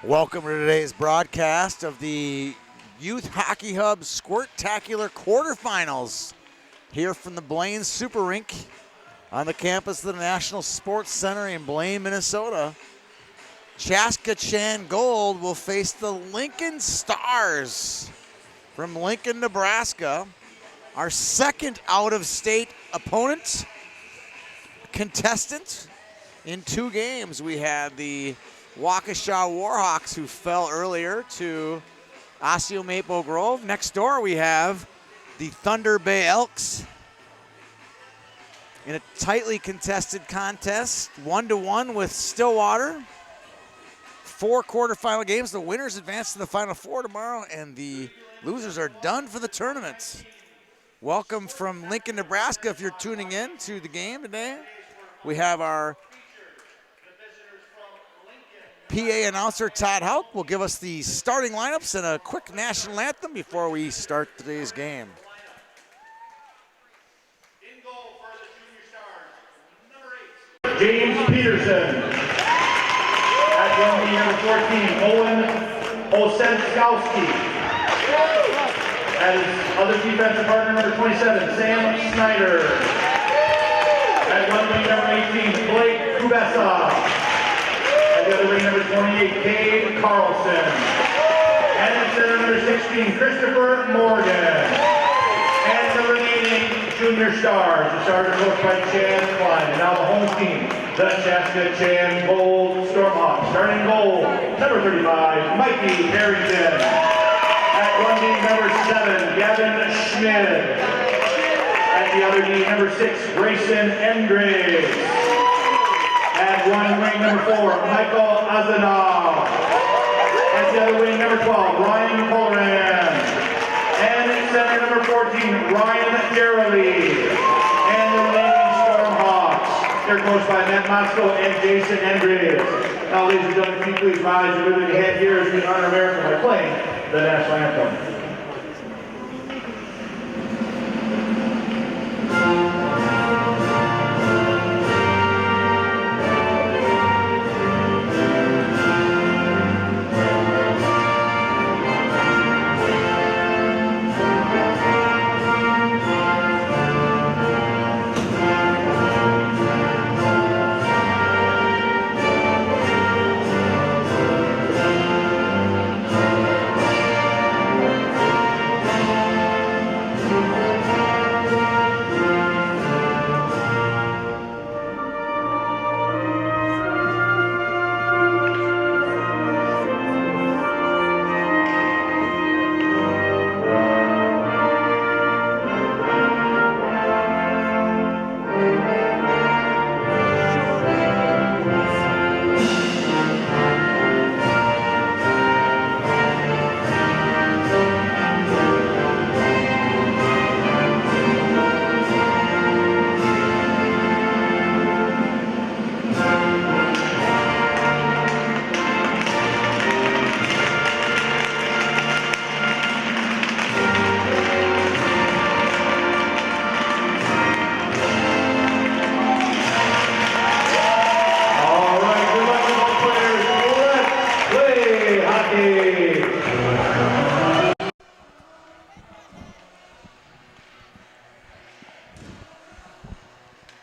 Welcome to today's broadcast of the Youth Hockey Hub Squirt-tacular quarterfinals here from the Blaine Super Rink on the campus of the National Sports Center in Blaine, Minnesota. Chaska Chan Gold will face the Lincoln Stars from Lincoln, Nebraska. Our second out-of-state opponent, contestant in 2 games. We had the Waukesha Warhawks, who fell earlier to Osseo Maple Grove. Next door we have the Thunder Bay Elks in a tightly contested contest, 1-1 with Stillwater. 4 quarterfinal games. The winners advance to the Final Four tomorrow, and the losers are done for the tournament. Welcome from Lincoln, Nebraska, if you're tuning in to the game today. We have our PA announcer, Todd Houck, will give us the starting lineups and a quick national anthem before we start today's game. In goal for the Junior Stars, number 8, James Peterson. At goalie, number 14, Owen Osenskowski. At his other defensive partner, number 27, Sam Snyder. At one wing, number 18, Blake Kubesa. At the other wing, number 28, Cade Carlson. And at center, number 16, Christopher Morgan. And the remaining Junior Stars. The Stars are coached by Chan Klein. And now the home team, the Chaska Chan Gold Stormhawks. Starting goal, number 35, Mikey Harrington. At one knee, number 7, Gavin Schmidt. At the other knee, number 6, Grayson Endres. At one wing, number 4, Michael Azanov. At the other wing, number 12, Ryan Colran. And at center, number 14, Ryan Gerrely. And the remaining Stormhawks. They're coached by Matt Moscow and Jason Endres. Now, ladies and gentlemen, can you please rise and move ahead here as we honor America by playing the national anthem.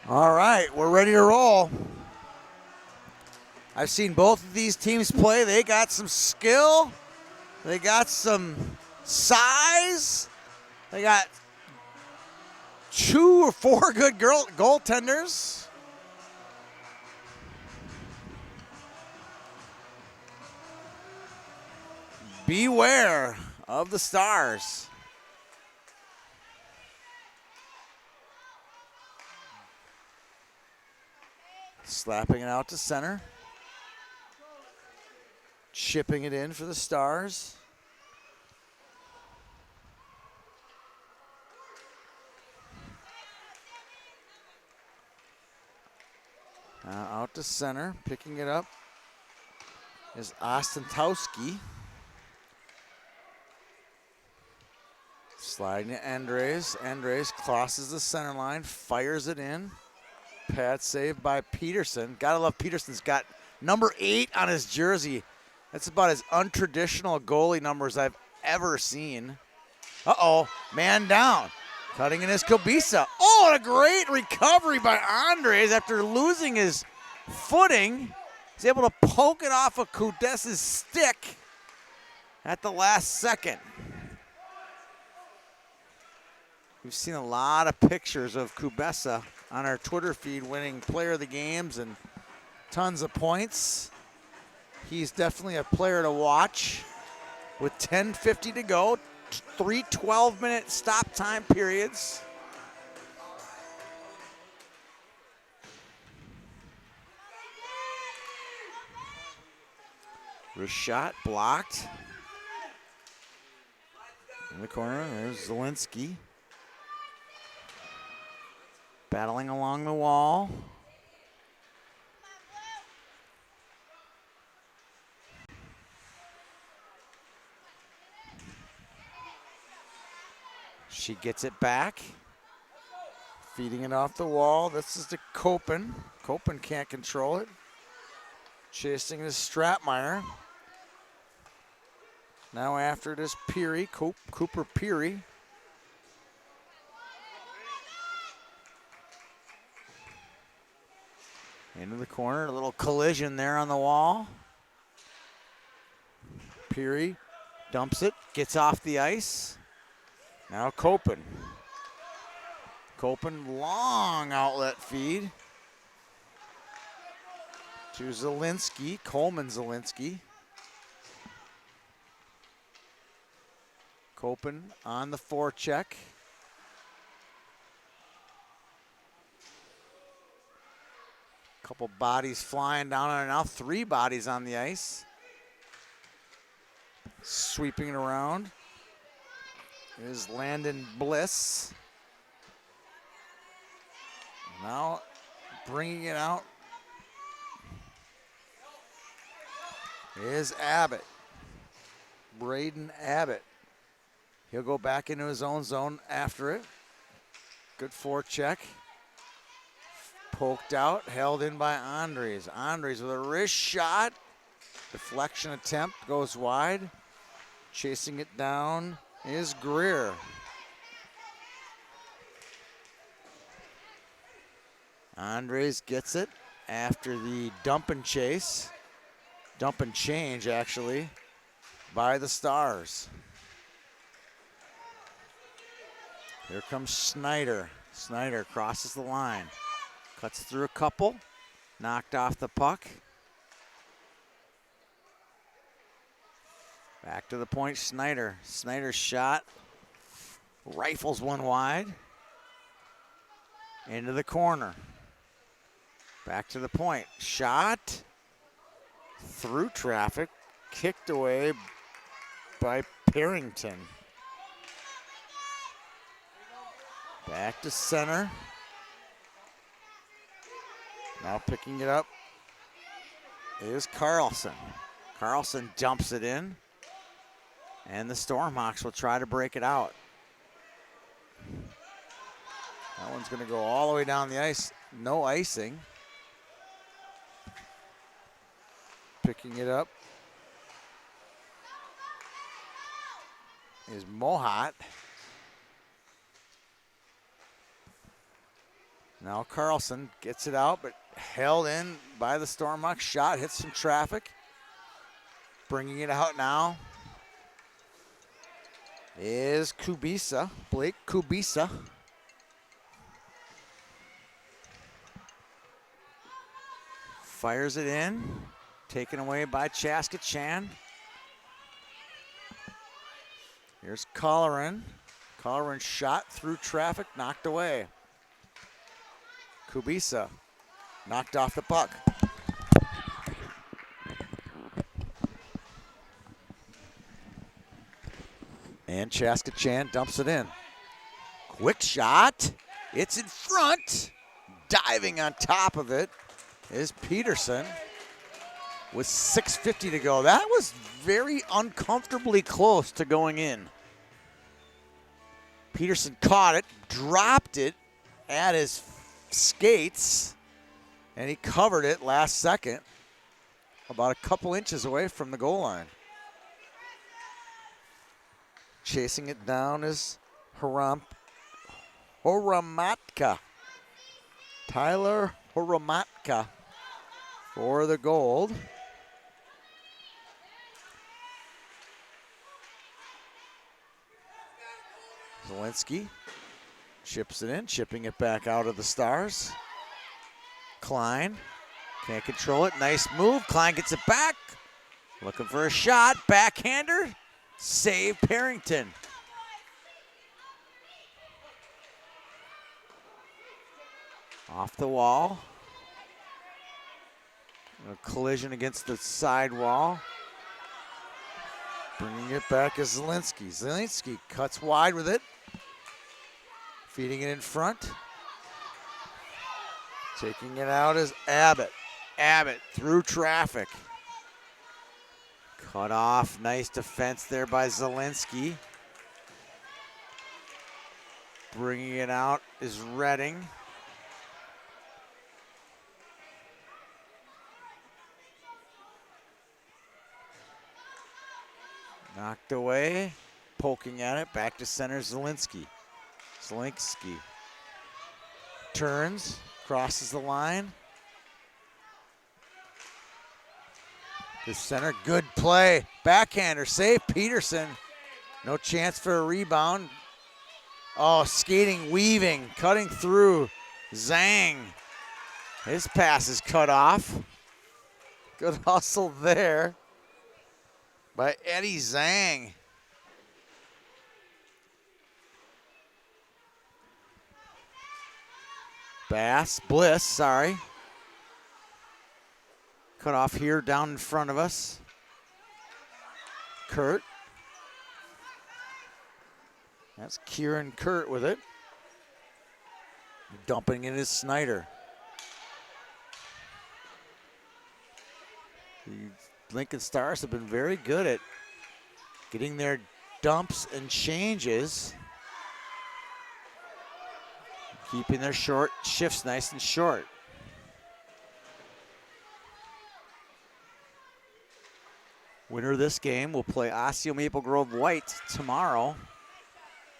All right, we're ready to roll. I've seen both of these teams play. They got some skill. They got some size. They got 2 or 4 good goaltenders. Beware of the Stars. Slapping it out to center. Chipping it in for the Stars. Out to center, picking it up is Ostentowski. Sliding to Endres. Endres crosses the center line, fires it in. Pad save by Peterson. Gotta love Peterson's got number 8 on his jersey. That's about as untraditional goalie numbers I've ever seen. Uh-oh, man down. Cutting in is Kubica. Oh, and a great recovery by Andres after losing his footing. He's able to poke it off of Kudes's stick at the last second. We've seen a lot of pictures of Kubica on our Twitter feed winning player of the games and tons of points. He's definitely a player to watch. With 10:50 to go, 3 12-minute stop time periods. Wrist shot blocked. In the corner, there's Zielinski. Battling along the wall. She gets it back. Feeding it off the wall. This is to Kopen. Kopen can't control it. Chasing is Stratmeyer. Now after it is Peary, Cooper Peary. Into the corner, a little collision there on the wall. Peary dumps it, gets off the ice. Now Kopen. Kopen, long outlet feed to Zielinski, Coleman Zielinski. Kopen on the forecheck. Couple bodies flying down and now 3 bodies on the ice. Sweeping it around is Landon Bliss. Now bringing it out is Abbott. Braden Abbott. He'll go back into his own zone after it. Good forecheck. Poked out, held in by Andres. Andres with a wrist shot. Deflection attempt goes wide. Chasing it down is Greer. Andres gets it after the dump and chase. Dump and change, actually, by the Stars. Here comes Snyder. Snyder crosses the line. Cuts through a couple. Knocked off the puck. Back to the point, Snyder. Snyder's shot. Rifles one wide. Into the corner. Back to the point. Shot. Through traffic. Kicked away by Parrington. Back to center. Now picking it up is Carlson. Carlson dumps it in. And the Stormhawks will try to break it out. That one's going to go all the way down the ice. No icing. Picking it up is Mohat. Now Carlson gets it out, but held in by the Stormhawks. Shot hits some traffic. Bringing it out now is Kubica, Blake Kubica. Fires it in, taken away by Chaska Chan. Here's Colleran. Colleran shot through traffic, knocked away. Kubica knocked off the puck. And Chaska Chan dumps it in. Quick shot. It's in front. Diving on top of it is Peterson with 6:50 to go. That was very uncomfortably close to going in. Peterson caught it, dropped it at his skates, and he covered it last second. about a couple inches away from the goal line. Chasing it down is Horomatka. Tyler Horomatka for the gold. Zelensky chips it in, chipping it back out of the Stars. Klein can't control it. Nice move. Klein gets it back. Looking for a shot. Backhander. Save Parrington. Off the wall. A collision against the side wall. Bringing it back is Zelensky. Zelensky cuts wide with it. Feeding it in front. Taking it out is Abbott. Abbott through traffic. Cut off. Nice defense there by Zelensky. Bringing it out is Redding. Knocked away. Poking at it. Back to center Zelensky. Zelensky turns. Crosses the line. The center, good play. Backhander, save Peterson. No chance for a rebound. Oh, skating, weaving, cutting through. Zhang. His pass is cut off. Good hustle there by Eddie Zhang. Bliss, sorry. Cut off here down in front of us. Kurt. That's Kieran Kurt with it. Dumping it is Snyder. The Lincoln Stars have been very good at getting their dumps and changes. Keeping their short shifts nice and short. Winner of this game will play Osseo Maple Grove White tomorrow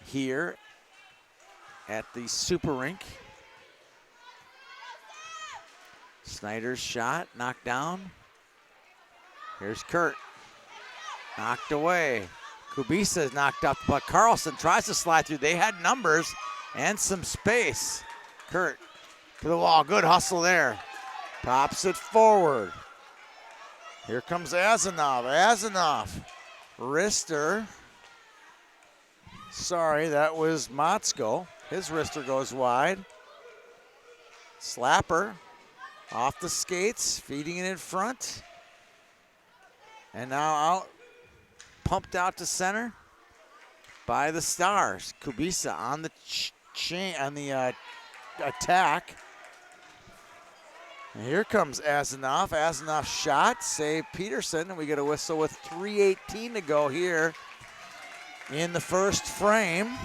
here at the Super Rink. Snyder's shot knocked down. Here's Kurt. Knocked away. Kubica is knocked up, but Carlson tries to slide through. They had numbers and some space. Kurt to the wall. Good hustle there. Pops it forward. Here comes Azanov. Azanov. Wrister. Sorry, that was Motzko. His wrister goes wide. Slapper off the skates, feeding it in front. And now out, pumped out to center by the Stars. Kubica on the attack. And here comes Azanov. Azanov's shot, save Peterson, and we get a whistle with 3:18 to go here in the first frame.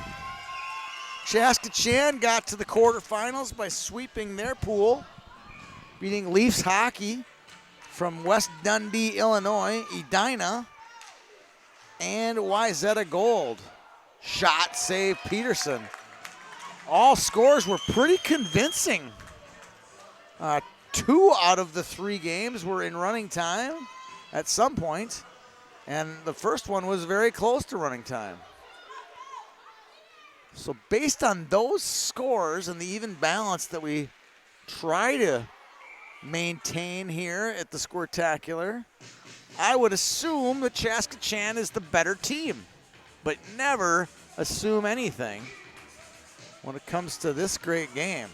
Chaska Chan got to the quarterfinals by sweeping their pool, beating Leafs hockey from West Dundee, Illinois, Edina, and Wyzetta Gold. Shot, save Peterson. All scores were pretty convincing. 2 out of the 3 games were in running time at some point, and the first one was very close to running time. So based on those scores and the even balance that we try to maintain here at the Squirtacular, I would assume that Chaska Chan is the better team, but never assume anything when it comes to this great game.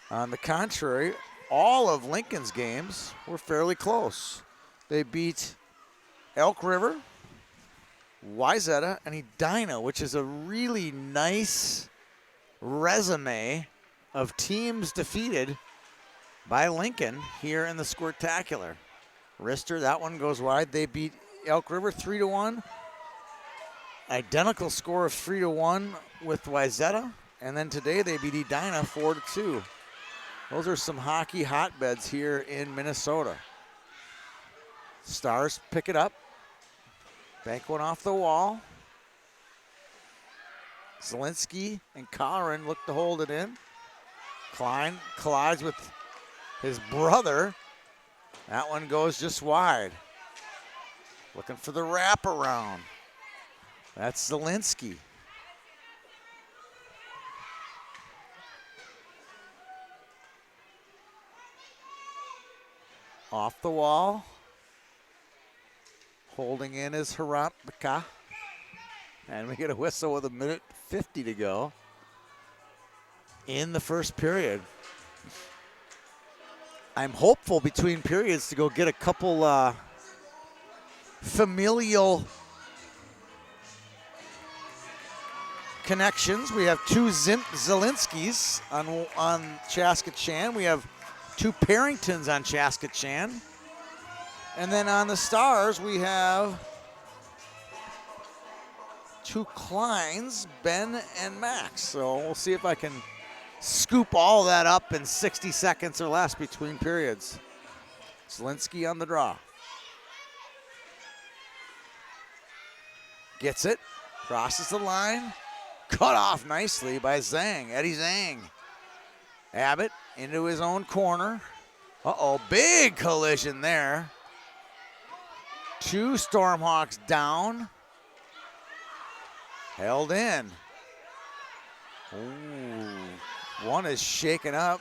On the contrary, all of Lincoln's games were fairly close. They beat Elk River, Wyzetta, and Edina, which is a really nice resume of teams defeated by Lincoln here in the Squirtacular. Wrister, that one goes wide. They beat Elk River 3-1. Identical score of 3-1 with Wyzetta. And then today they beat Edina 4-2. Those are some hockey hotbeds here in Minnesota. Stars pick it up. Bank one off the wall. Zielinski and Colleran look to hold it in. Klein collides with his brother. That one goes just wide. Looking for the wraparound. That's Zielinski. Off the wall. Holding in is Harampka. And we get a whistle with 1:50 to go in the first period. I'm hopeful between periods to go get a couple familial connections. We have two Zielinskis on Chaska Chan. We have two Parringtons on Chaska Chan. And then on the Stars, we have two Kleins, Ben and Max. So we'll see if I can scoop all that up in 60 seconds or less between periods. Zielinski on the draw. Gets it, crosses the line. Cut off nicely by Zhang, Eddie Zhang. Abbott into his own corner. Uh-oh, big collision there. Two Stormhawks down. Held in. Ooh, one is shaken up.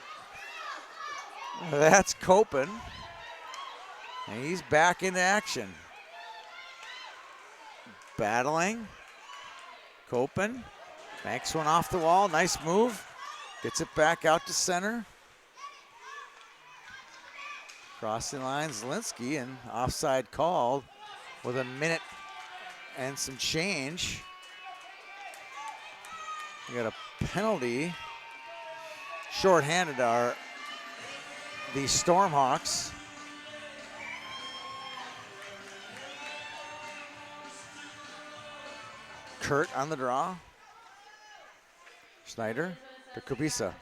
That's Copen. And he's back into action. Battling. Copen banks one off the wall. Nice move. Gets it back out to center. Crossing line, Zielinski, and offside called with 1 minute and some change. We got a penalty. Shorthanded are the Stormhawks. Kurt on the draw. Schneider to Kubica.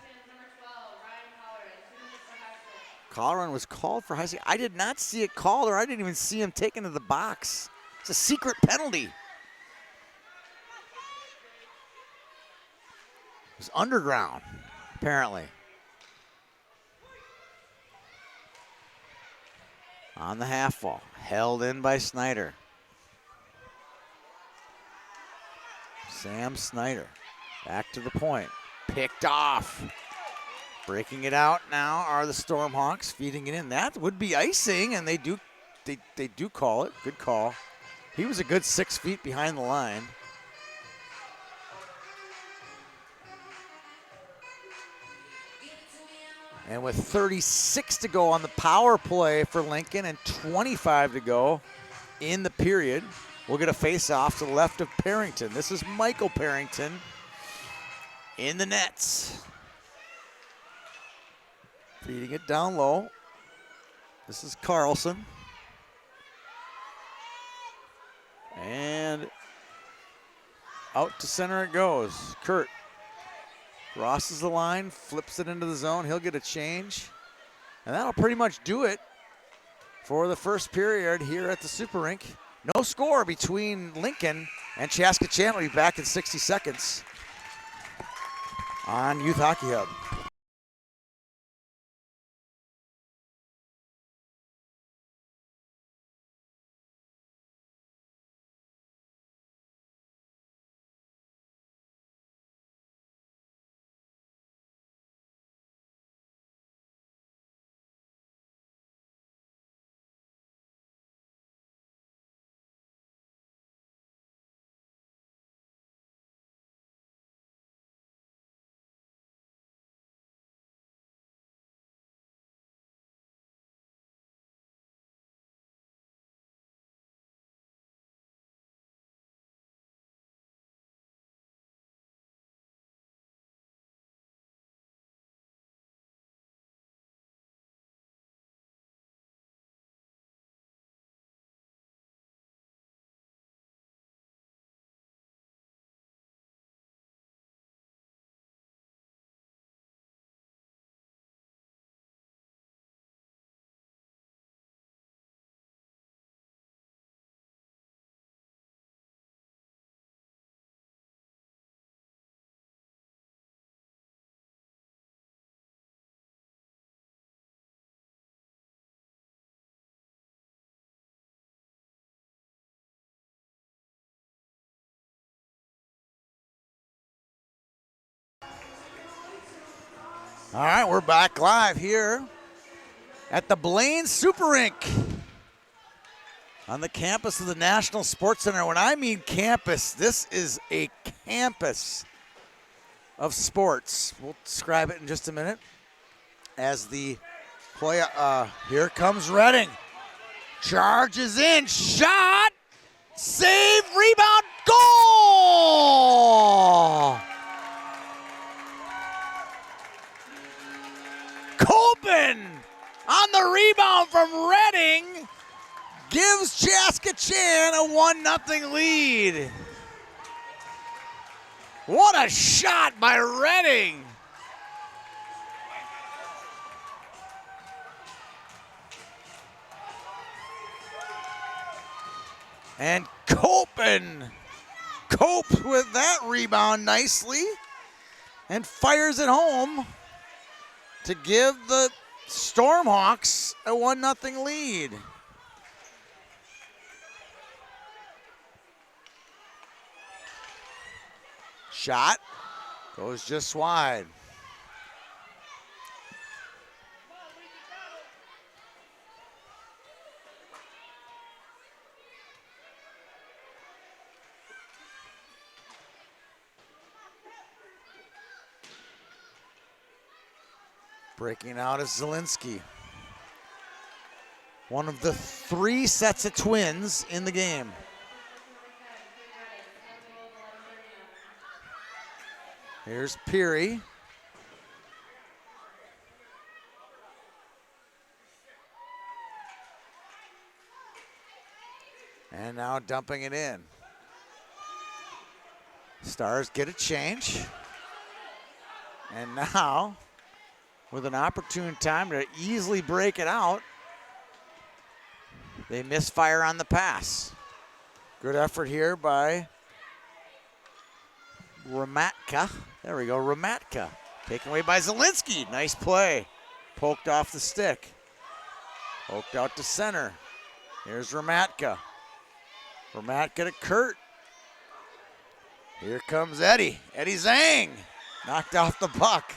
Colleran was called for high stick. I did not see it called, or I didn't even see him taken to the box. It's a secret penalty. It was underground, apparently. On the half wall, held in by Snyder. Sam Snyder, back to the point, picked off. Breaking it out now are the Stormhawks, feeding it in. That would be icing, and they do call it. Good call. He was a good 6 feet behind the line. And with 36 to go on the power play for Lincoln and 25 to go in the period, we'll get a face-off to the left of Parrington. This is Michael Parrington in the nets. Feeding it down low. This is Carlson. And out to center it goes. Kurt crosses the line, flips it into the zone. He'll get a change. And that'll pretty much do it for the first period here at the Super Rink. No score between Lincoln and Chaska Chan. Will be back in 60 seconds on Youth Hockey Hub. All right, we're back live here at the Blaine Super Rink on the campus of the National Sports Center. When I mean campus, this is a campus of sports. We'll describe it in just a minute. As the play, here comes Redding. Charges in, shot, save, rebound, goal! Colpin on the rebound from Redding gives Chaska Chan a 1-0 lead. What a shot by Redding. And Colpin copes with that rebound nicely and fires it home to give the Stormhawks a 1-0 lead. Shot goes just wide. Breaking out is Zielinski. One of the 3 sets of twins in the game. Here's Peary. And now dumping it in. Stars get a change. And now, with an opportune time to easily break it out, they misfire on the pass. Good effort here by Ramatka. There we go, Ramatka. Taken away by Zielinski. Nice play. Poked off the stick. Poked out to center. Here's Ramatka. Ramatka to Kurt. Here comes Eddie. Eddie Zhang. Knocked off the puck.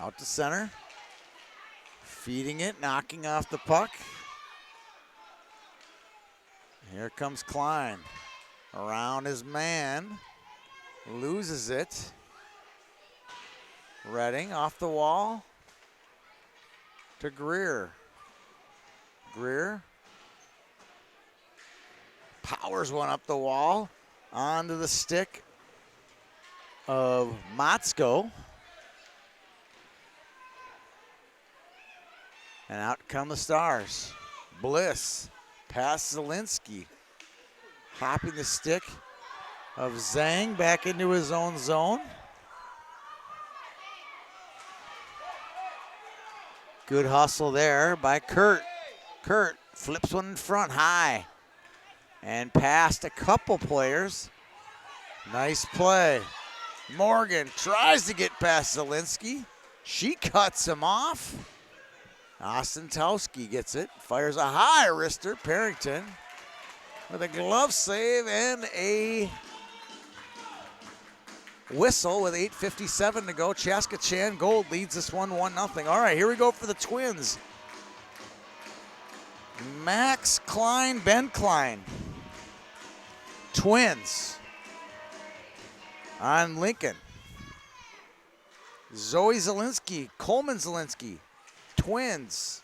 Out to center. Feeding it, knocking off the puck. Here comes Klein. Around his man. Loses it. Redding off the wall. To Greer. Greer. Powers one up the wall. Onto the stick of Matsko. And out come the Stars. Bliss. Past Zielinski. Hopping the stick of Zhang back into his own zone. Good hustle there by Kurt. Kurt flips one in front high. And past a couple players. Nice play. Morgan tries to get past Zielinski. She cuts him off. Ostentowski gets it. Fires a high wrister. Parrington with a glove save and a whistle with 8:57 to go. Chaska Chan Gold leads this one 1-0. All right, here we go for the Twins. Max Klein, Ben Klein. Twins on Lincoln. Zoe Zielinski, Coleman Zielinski. Twins.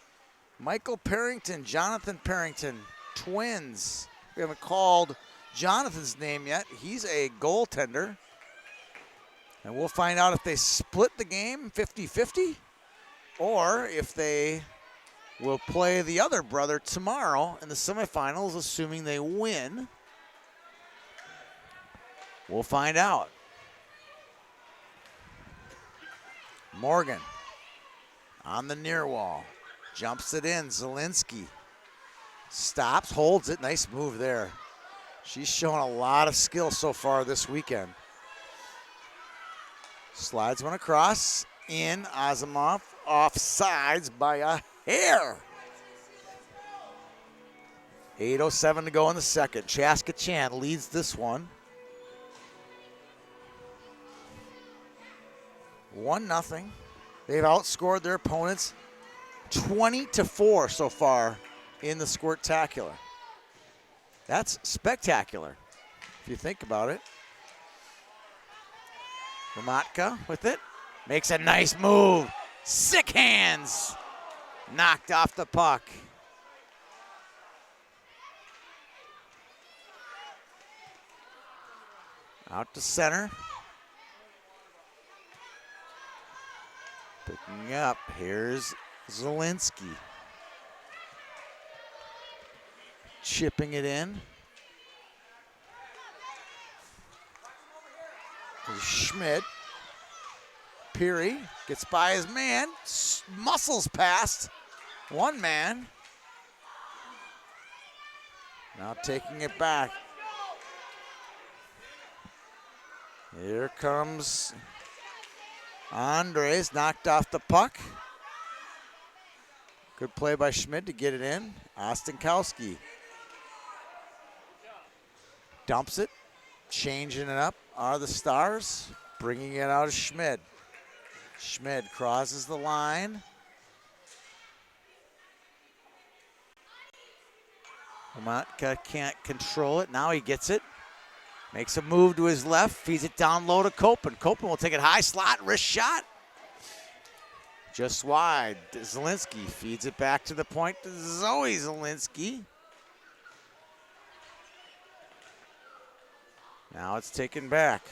Michael Parrington, Jonathan Parrington. Twins. We haven't called Jonathan's name yet. He's a goaltender. And we'll find out if they split the game 50-50 or if they will play the other brother tomorrow in the semifinals, assuming they win. We'll find out. Morgan on the near wall. Jumps it in. Zielinski stops, holds it. Nice move there. She's shown a lot of skill so far this weekend. Slides one across. In. Asimov offsides by a hair. 8:07 to go in the second. Chaska Chan leads this one. 1-0. They've outscored their opponents 20-4 so far in the Squirtacular. That's spectacular, if you think about it. Ramatka with it. Makes a nice move. Sick hands. Knocked off the puck. Out to center. Picking up. Here's Zielinski. Chipping it in. There's Schmidt. Peary gets by his man. Muscles past one man. Now taking it back. Here comes Andres, knocked off the puck. Good play by Schmidt to get it in. Ostenkowski dumps it. Changing it up are the Stars. Bringing it out of Schmidt. Schmidt crosses the line. Matka can't control it. Now he gets it. Makes a move to his left. Feeds it down low to Copen. Copen will take it high slot. Wrist shot. Just wide. Zielinski feeds it back to the point to Zoe Zielinski. Now it's taken back.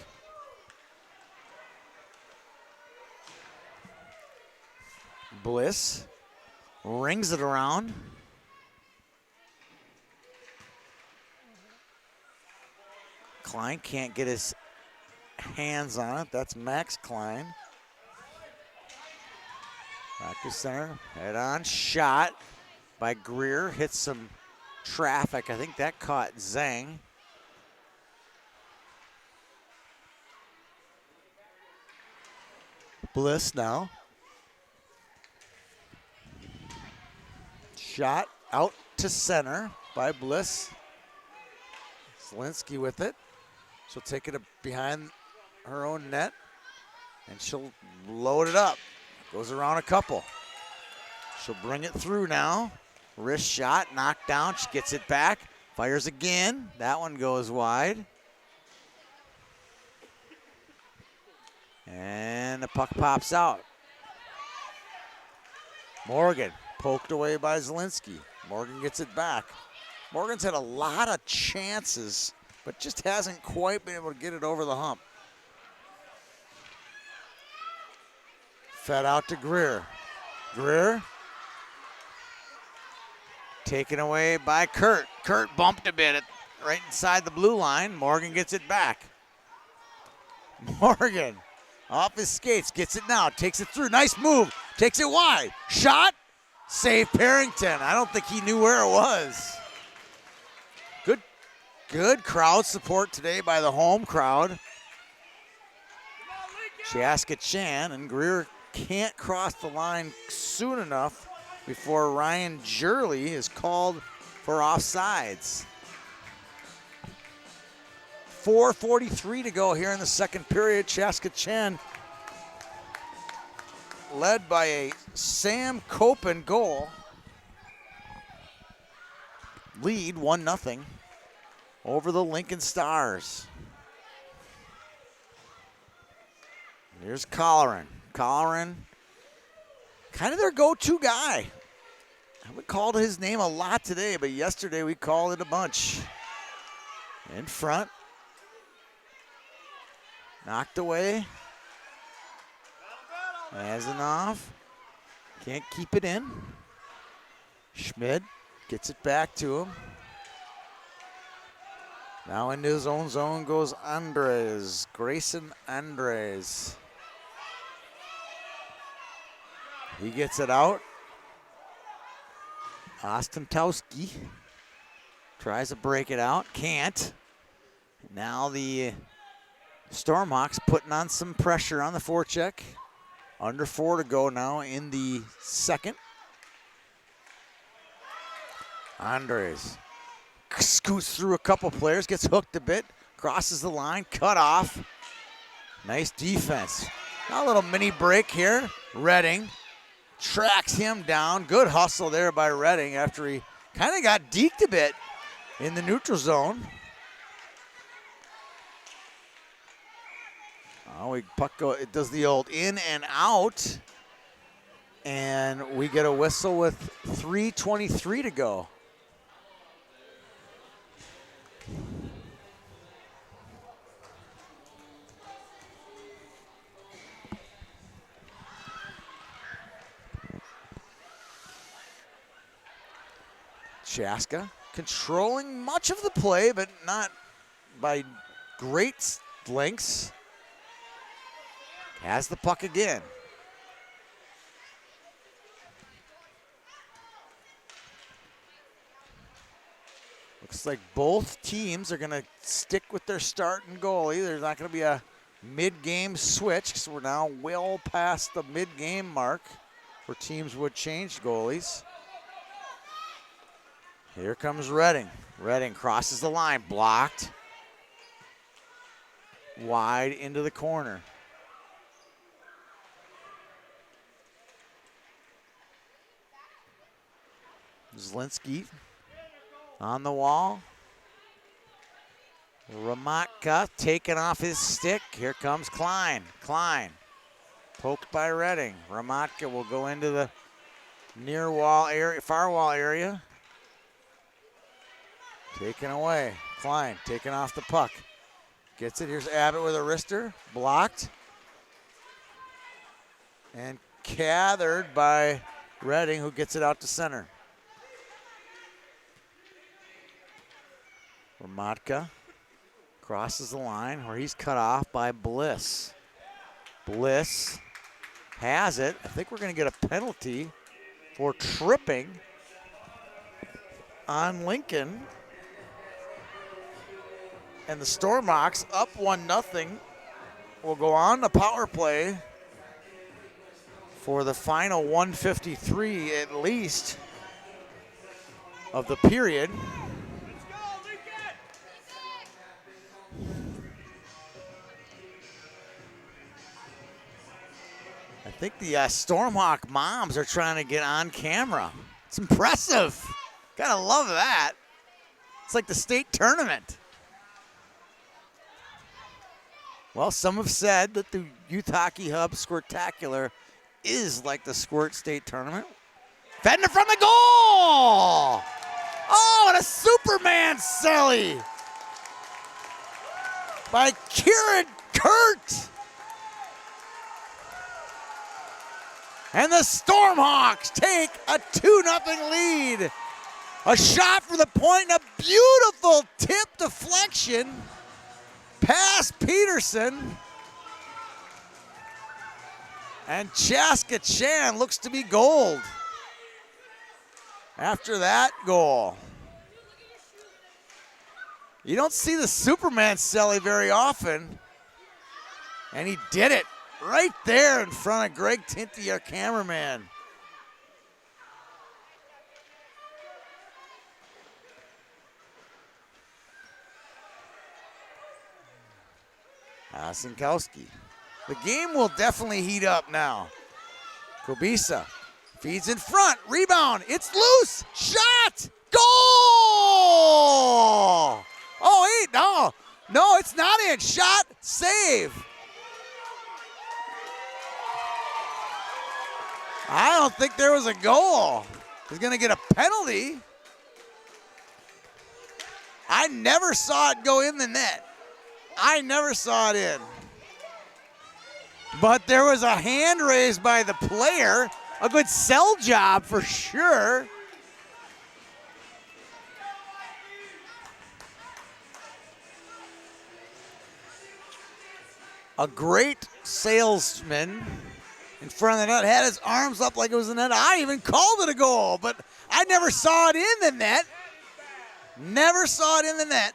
Bliss rings it around. Klein can't get his hands on it. That's Max Klein. Back to center. Head on shot by Greer. Hits some traffic. I think that caught Zhang. Bliss now. Shot out to center by Bliss. Zielinski with it. She'll take it behind her own net, and she'll load it up. Goes around a couple. She'll bring it through now. Wrist shot, knocked down. She gets it back. Fires again. That one goes wide. And the puck pops out. Morgan poked away by Zielinski. Morgan gets it back. Morgan's had a lot of chances, but just hasn't quite been able to get it over the hump. Fed out to Greer. Greer taken away by Kurt. Kurt bumped a bit right inside the blue line. Morgan gets it back. Morgan off his skates, gets it now, takes it through. Nice move, takes it wide. Shot, save Parrington. I don't think he knew where it was. Good crowd support today by the home crowd. Chaska Chan and Greer can't cross the line soon enough before Ryan Jurley is called for offsides. 4:43 to go here in the second period. Chaska Chan led by a Sam Copen goal. Lead 1-0 over the Lincoln Stars. Here's Colleran. Colleran, kind of their go-to guy. We called his name a lot today, but yesterday we called it a bunch. In front. Knocked away. Azanov can't keep it in. Schmidt gets it back to him. Now into his own zone goes Andres, Grayson Andres. He gets it out. Ostentowski tries to break it out, can't. Now the Stormhawks putting on some pressure on the forecheck. Under 4 to go now in the second. Andres scoots through a couple players, gets hooked a bit, crosses the line, cut off. Nice defense. Now a little mini break here. Redding tracks him down. Good hustle there by Redding after he kind of got deked a bit in the neutral zone. Oh, it does the old in and out. And we get a whistle with 3:23 to go. Chaska controlling much of the play, but not by great lengths. Has the puck again. Looks like both teams are going to stick with their starting goalie. There's not going to be a mid-game switch because we're now well past the mid-game mark where teams would change goalies. Here comes Redding. Redding crosses the line, blocked. Wide into the corner. Zielinski on the wall. Ramatka taking off his stick. Here comes Klein. Klein poked by Redding. Ramatka will go into the near wall area, far wall area. Taken away. Klein taking off the puck. Gets it. Here's Abbott with a wrister. Blocked. And gathered by Redding, who gets it out to center. Ramatka crosses the line where he's cut off by Bliss. Bliss has it. I think we're going to get a penalty for tripping on Lincoln. And the Stormhawks up 1-0 will go on the power play for the final 1:53 at least of the period. I think the Stormhawk moms are trying to get on camera. It's impressive. Gotta love that. It's like the state tournament. Well, some have said that the Youth Hockey Hub Squirtacular is like the Squirt State Tournament. Fender from the goal! Oh, and a Superman celly by Kieran Kurt. And the Stormhawks take a 2-0 lead. A shot for the point, and a beautiful tip deflection past Peterson. And Chaska Chan looks to be gold after that goal. You don't see the Superman celly very often, and he did it right there in front of Greg Tinty, our cameraman. Asinkowski. The game will definitely heat up now. Kobisa feeds in front, rebound, it's loose, shot, goal! Oh, wait, no, it's not in, shot, save. I don't think there was a goal. He's gonna get a penalty. I never saw it go in the net. I never saw it in. But there was a hand raised by the player. A good sell job for sure. A great salesman in front of the net, had his arms up like it was a net. I even called it a goal, but I never saw it in the net. Never saw it in the net.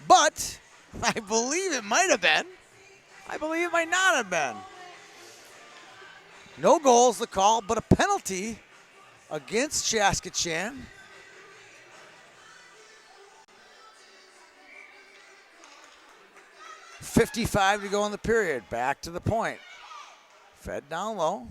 But I believe it might have been. I believe it might not have been. No goals the call, but a penalty against Chaska Chan. 4:55 to go in the period. Back to the point. Fed down low.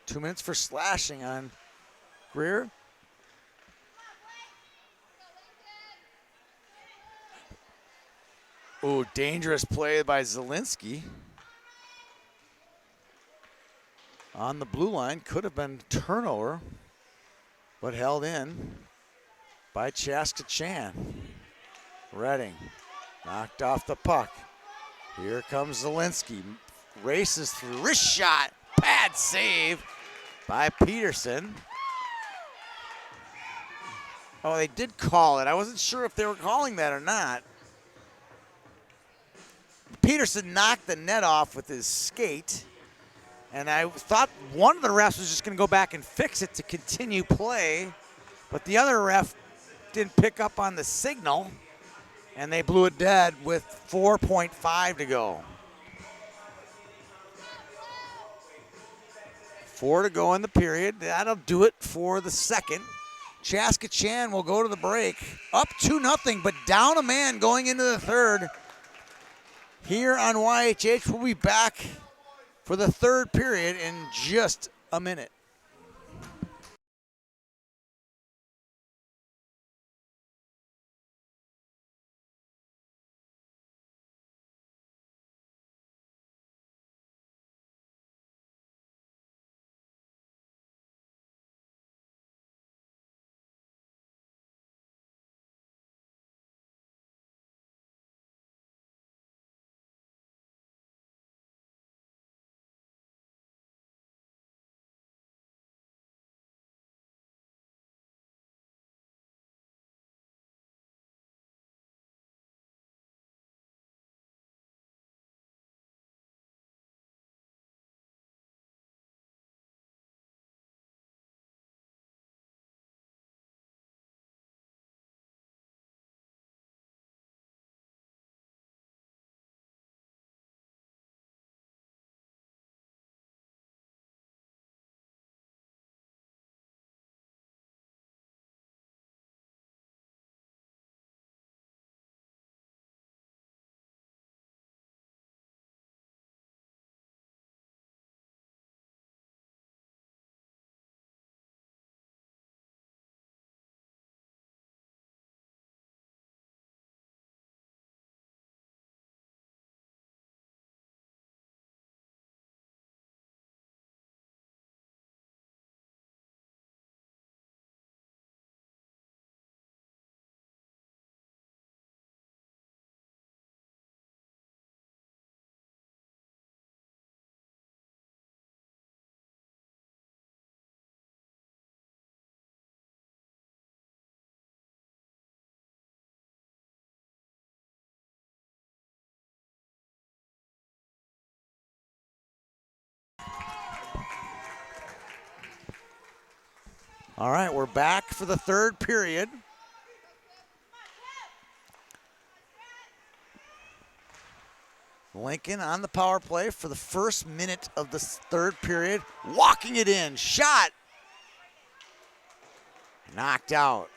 Two minutes for slashing on Greer. Ooh, dangerous play by Zielinski. On the blue line, could have been turnover, but held in by Chaska Chan. Redding knocked off the puck. Here comes Zielinski. Races through, wrist shot, pad save by Peterson. Oh, they did call it. I wasn't sure if they were calling that or not. Peterson knocked the net off with his skate, and I thought one of the refs was just going to go back and fix it to continue play, but the other ref didn't pick up on the signal, and they blew it dead with 4.5 to go. 4 to go in the period. That'll do it for the second. Chaska Chan will go to the break. Up 2-0, but down a man going into the third. Here on YHH, we'll be back for the third period in just a minute. All right, we're back for the third period. Lincoln on the power play for the first minute of the third period. Walking it in, shot. Knocked out.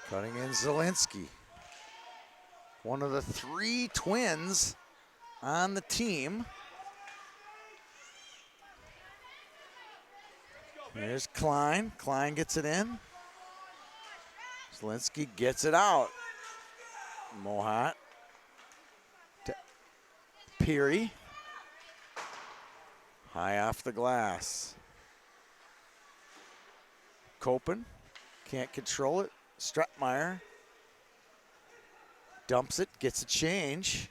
Cutting in Zielinski. One of the three twins on the team. Here's Klein. Klein gets it in. Zielinski gets it out. Mohat to Peary. High off the glass. Copen can't control it. Stratmeyer dumps it, gets a change.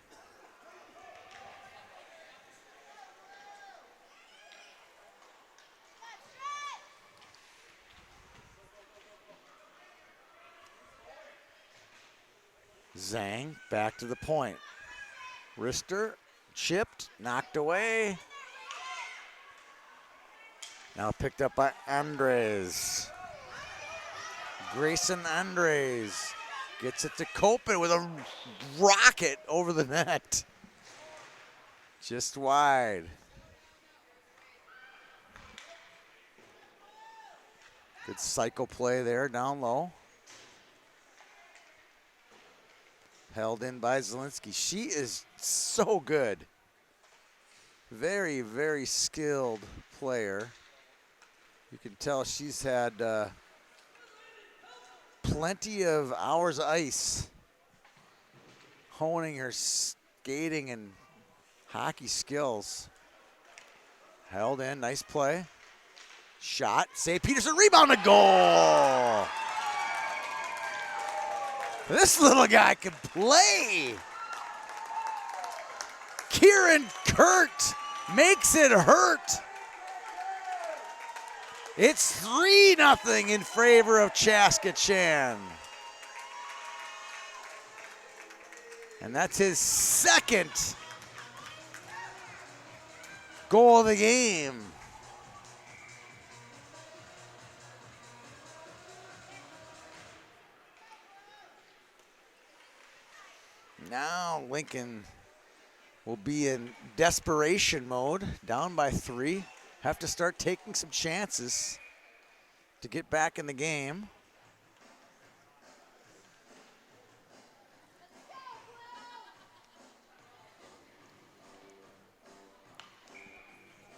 Zhang back to the point. Rister chipped, knocked away. Now picked up by Andres. Grayson Andres Gets it to Copen with a rocket over the net. Just wide. Good cycle play there down low. Held in by Zielinski. She is so good. Very, very skilled player. You can tell she's had plenty of hours of ice honing her skating and hockey skills. Held in, nice play. Shot, save Peterson, rebound, a goal. This little guy can play. Kieran Kurt makes it hurt. It's 3-0 in favor of Chaska Chan. And that's his second goal of the game. Now Lincoln will be in desperation mode, down by 3. Have to start taking some chances to get back in the game.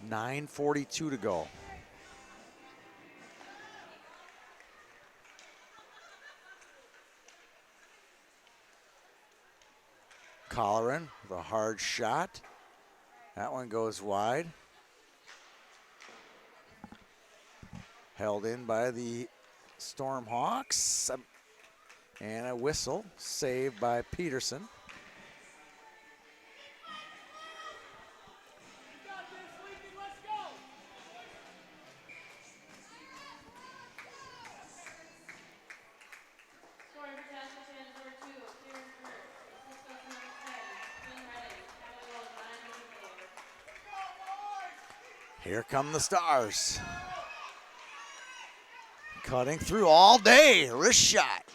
.942 to go. Colleran with a hard shot. That one goes wide. Held in by the Stormhawks. And a whistle, saved by Peterson. Here come the Stars. Cutting through all day, wrist shot.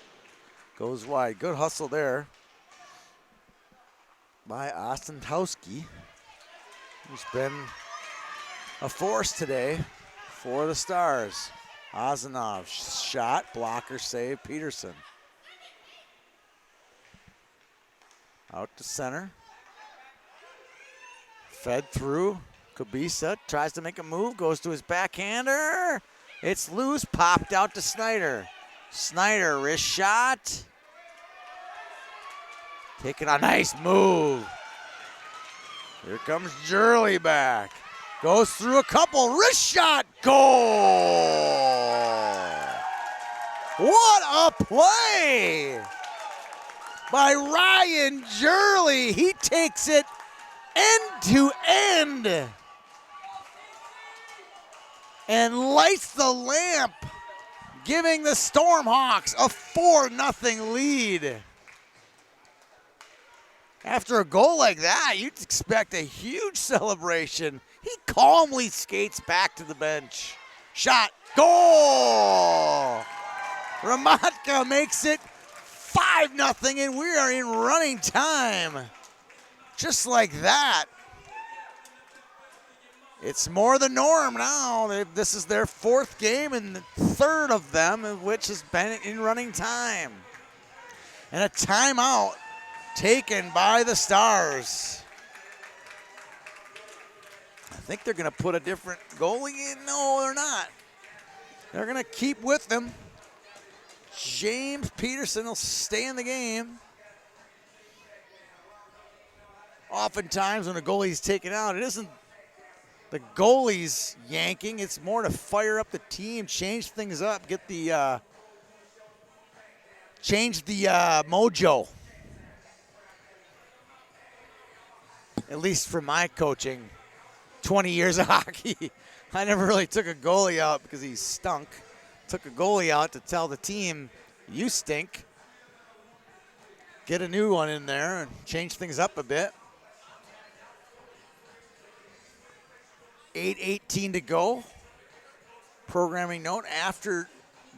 Goes wide, good hustle there by Ostentowski, who's been a force today for the Stars. Ozanov shot, blocker save, Peterson. Out to center. Fed through. Kubisa tries to make a move, goes to his backhander. It's loose, popped out to Snyder. Snyder, wrist shot. Taking a nice move. Here comes Jurley back. Goes through a couple, wrist shot, goal! What a play by Ryan Jurley. He takes it end to end and lights the lamp, giving the Stormhawks a 4-0 lead. After a goal like that, you'd expect a huge celebration. He calmly skates back to the bench. Shot, goal! Ramatka makes it 5-0, and we are in running time. Just like that. It's more the norm now. This is their 4th game and the 3rd of them, which has been in running time. And a timeout taken by the Stars. I think they're going to put a different goalie in. No, they're not. They're going to keep with them. James Peterson will stay in the game. Oftentimes when a goalie's taken out, it isn't the goalie's yanking. It's more to fire up the team, change things up, get the change the mojo. At least for my coaching, 20 years of hockey, I never really took a goalie out because he stunk. Took a goalie out to tell the team, you stink. Get a new one in there and change things up a bit. 8:18 to go. Programming note, after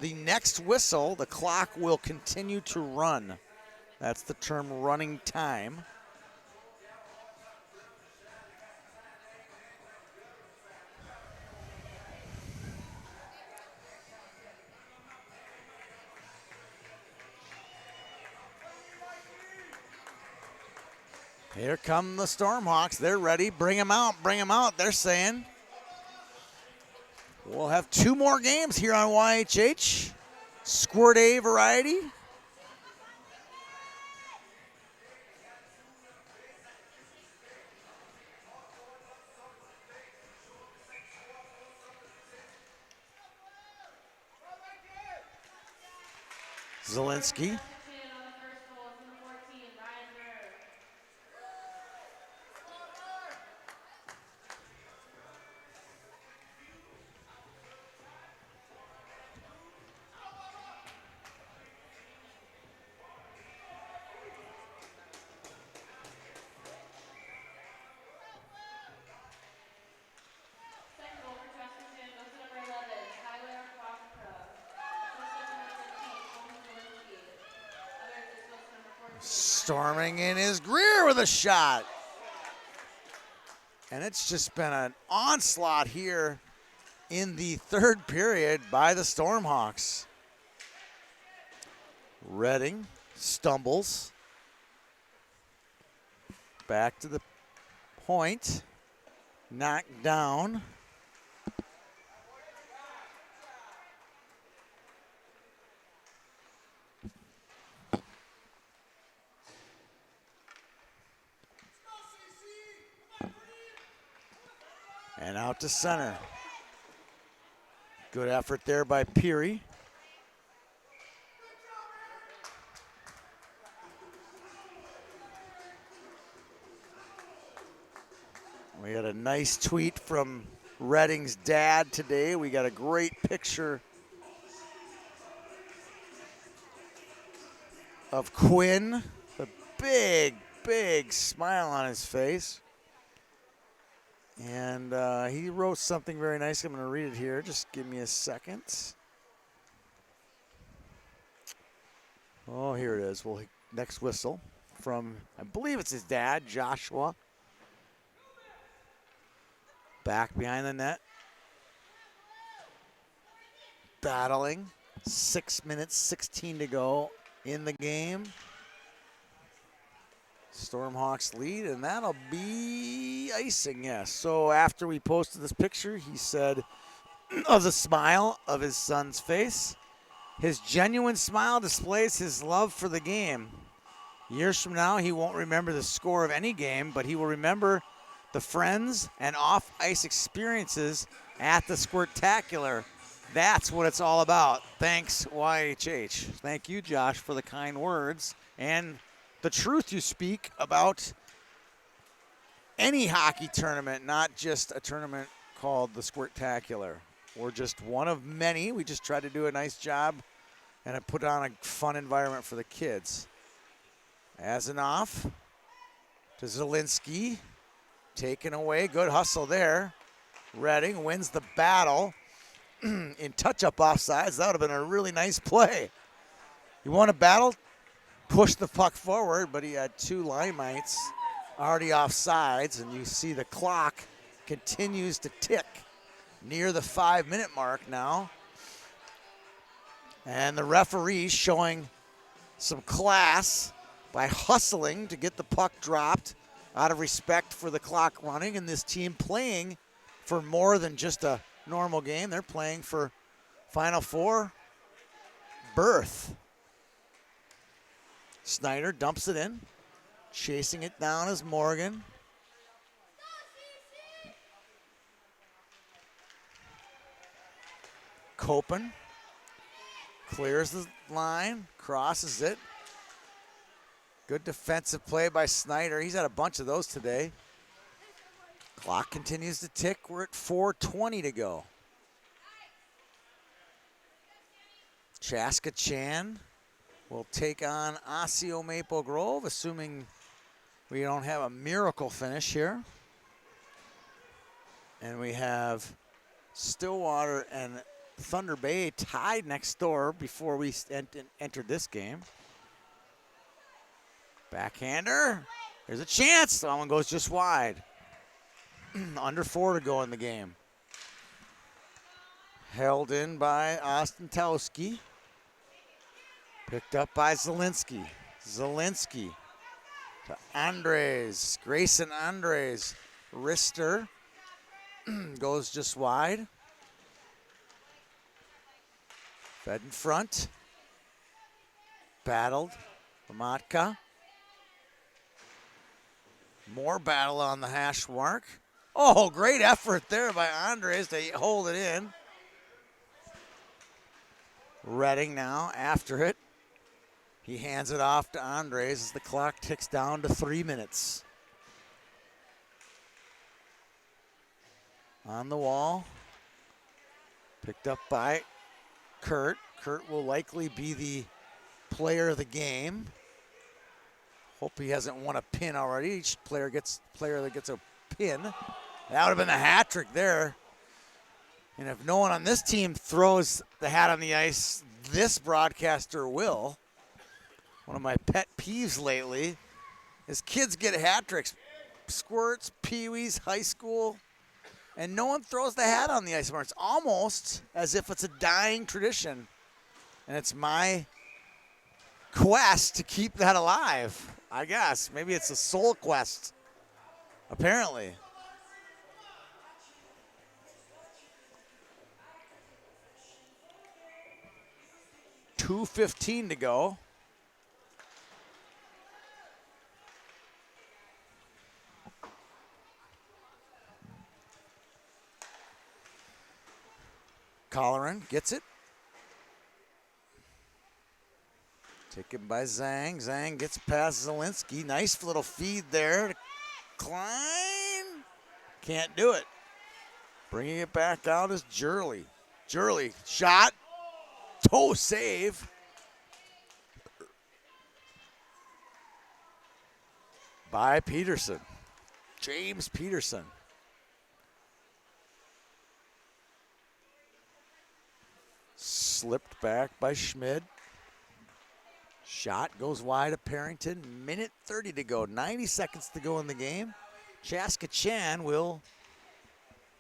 the next whistle, the clock will continue to run. That's the term, running time. Here come the Stormhawks. They're ready. Bring them out, they're saying. We'll have 2 more games here on YHH. Squirt A variety. Zielinski. Storming in is Greer with a shot. And it's just been an onslaught here in the 3rd period by the Stormhawks. Redding stumbles. Back to the point. Knocked down. And out to center. Good effort there by Peary. We had a nice tweet from Redding's dad today. We got a great picture of Quinn. A big, big smile on his face. And he wrote something very nice. I'm going to read it here. Just give me a second. Oh, here it is. Well, next whistle from, I believe it's his dad, Joshua. Back behind the net. Battling. 6 minutes, 16 to go in the game. Stormhawks lead, and that'll be icing, yes. So after we posted this picture, he said of the smile of his son's face, his genuine smile displays his love for the game. Years from now, he won't remember the score of any game, but he will remember the friends and off-ice experiences at the Squirtacular. That's what it's all about. Thanks, YHH. Thank you, Josh, for the kind words and the truth you speak about any hockey tournament, not just a tournament called the Squirtacular. We're just one of many. We just try to do a nice job and put on a fun environment for the kids. Azanoff to Zielinski. Taken away. Good hustle there. Redding wins the battle in touch-up offsides. That would have been a really nice play. You want a battle? Push the puck forward, but he had 2 line mates already off sides, and you see the clock continues to tick near the 5-minute mark now. And the referee showing some class by hustling to get the puck dropped out of respect for the clock running, and this team playing for more than just a normal game. They're playing for Final Four berth. Snyder dumps it in. Chasing it down is Morgan. Copen clears the line, crosses it. Good defensive play by Snyder. He's had a bunch of those today. Clock continues to tick. We're at 4:20 to go. Chaska Chan will take on Osseo Maple Grove, assuming we don't have a miracle finish here. And we have Stillwater and Thunder Bay tied next door before we entered this game. Backhander. There's a chance. That one goes just wide. Under 4 to go in the game. Held in by Ostentowski. Picked up by Zielinski. Zielinski to Andres. Grayson Andres. Wrister goes just wide. Fed in front. Battled. Matka. More battle on the hash mark. Oh, great effort there by Andres to hold it in. Redding now after it. He hands it off to Andres as the clock ticks down to 3 minutes. On the wall. Picked up by Kurt. Kurt will likely be the player of the game. Hope he hasn't won a pin already. Each player that gets a pin. That would have been the hat trick there. And if no one on this team throws the hat on the ice, this broadcaster will. One of my pet peeves lately is kids get hat tricks. Squirts, peewees, high school, and no one throws the hat on the ice anymore. It's almost as if it's a dying tradition. And it's my quest to keep that alive, I guess. Maybe it's a soul quest, apparently. $2:15 to go. Colleran gets it. Taken by Zhang. Zhang gets past Zielinski. Nice little feed there to Klein. Can't do it. Bringing it back out is Jurley. Jurley, shot. Toe save. By Peterson. James Peterson. Slipped back by Schmid. Shot goes wide of Parrington. Minute 30 to go. 90 seconds to go in the game. Chaska Chan will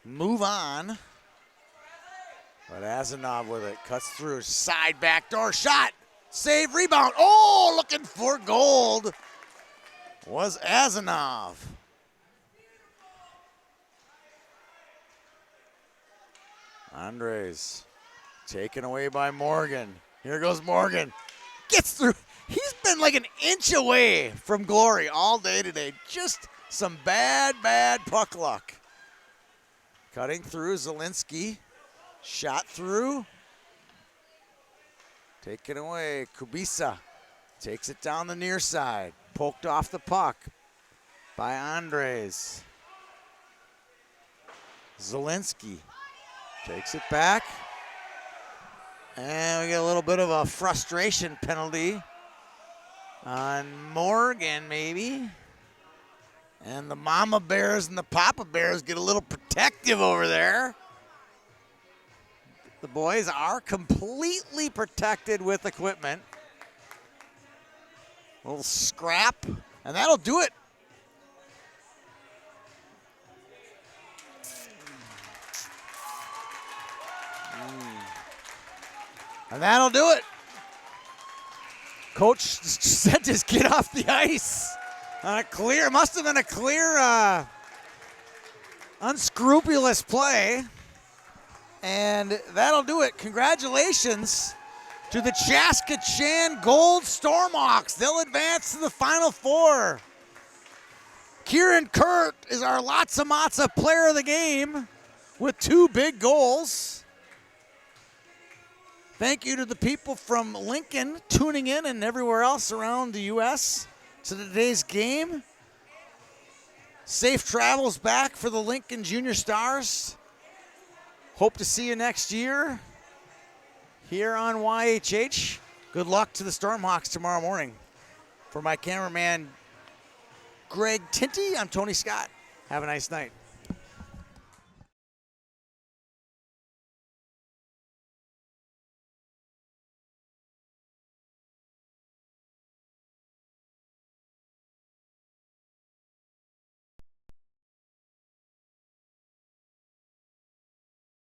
move on. But Azanov with it. Cuts through. Side backdoor shot. Save, rebound. Oh, looking for gold was Azanov. Andres taken away by Morgan. Here goes Morgan. Gets through. He's been like an inch away from glory all day today. Just some bad puck luck. Cutting through Zielinski. Shot through. Taken away. Kubica takes it down the near side. Poked off the puck by Andres. Zielinski takes it back. And we get a little bit of a frustration penalty on Morgan, maybe. And the Mama Bears and the Papa Bears get a little protective over there. The boys are completely protected with equipment. A little scrap, and that'll do it. And that'll do it. Coach sent his kid off the ice on a clear, must have been a clear, unscrupulous play. And that'll do it. Congratulations to the Chaska Chan Gold Stormhawks. They'll advance to the Final Four. Kieran Kurt is our Lotsa Matza player of the game with 2 big goals. Thank you to the people from Lincoln tuning in and everywhere else around the U.S. to today's game. Safe travels back for the Lincoln Junior Stars. Hope to see you next year here on YHH. Good luck to the Stormhawks tomorrow morning. For my cameraman, Greg Tinty, I'm Tony Scott. Have a nice night.